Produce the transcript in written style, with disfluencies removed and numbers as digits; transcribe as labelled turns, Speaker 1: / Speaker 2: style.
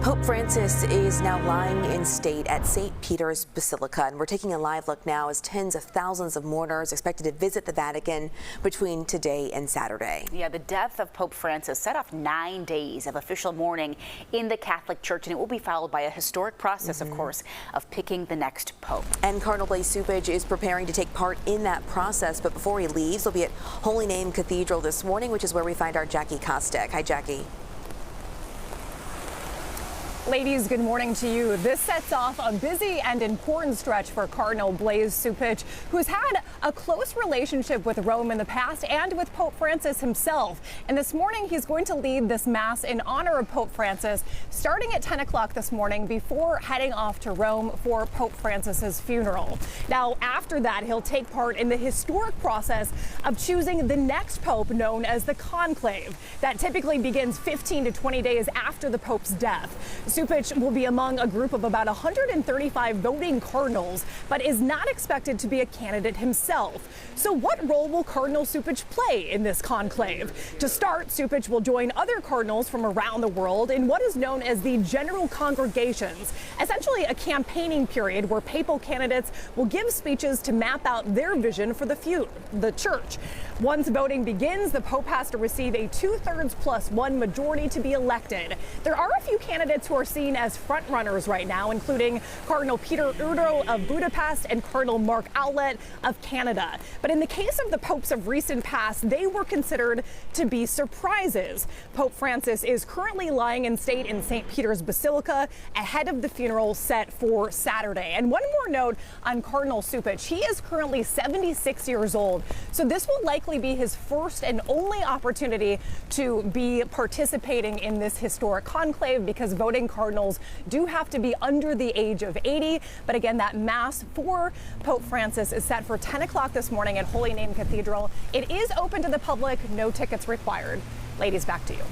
Speaker 1: Pope Francis is now lying in state at St. Peter's Basilica, and we're taking a live look now as tens of thousands of mourners expected to visit the Vatican between today and Saturday.
Speaker 2: Yeah, the death of Pope Francis set off 9 days of official mourning in the Catholic Church, and it will be followed by a historic process, of course, of picking the next pope.
Speaker 1: And Cardinal Blase Cupich is preparing to take part in that process, but before he leaves, he'll be at Holy Name Cathedral this morning, which is where we find our Jackie Kostek. Hi, Jackie.
Speaker 3: Ladies, good morning to you. This sets off a busy and important stretch for Cardinal Blase Cupich, who's had a close relationship with Rome in the past and with Pope Francis himself. And this morning, he's going to lead this mass in honor of Pope Francis, starting at 10 o'clock this morning before heading off to Rome for Pope Francis's funeral. Now, after that, he'll take part in the historic process of choosing the next pope, known as the conclave. That typically begins 15 to 20 days after the pope's death. Cupich will be among a group of about 135 voting cardinals, but is not expected to be a candidate himself. So what role will Cardinal Cupich play in this conclave? To start, Cupich will join other cardinals from around the world in what is known as the General Congregations, essentially a campaigning period where papal candidates will give speeches to map out their vision for the church. Once voting begins, the Pope has to receive a 2/3+1 majority to be elected. There are a few candidates who are seen as frontrunners right now, including Cardinal Peter Udo of Budapest and Cardinal Mark Owlett of Canada. But in the case of the popes of recent past, they were considered to be surprises. Pope Francis is currently lying in state in St. Peter's Basilica ahead of the funeral set for Saturday. And one more note on Cardinal Cupich. He is currently 76 years old, so this will likely be his first and only opportunity to be participating in this historic conclave, because voting cardinals do have to be under the age of 80. But again, that mass for Pope Francis is set for 10 o'clock this morning at Holy Name Cathedral. It is open to the public, no tickets required. Ladies, back to you.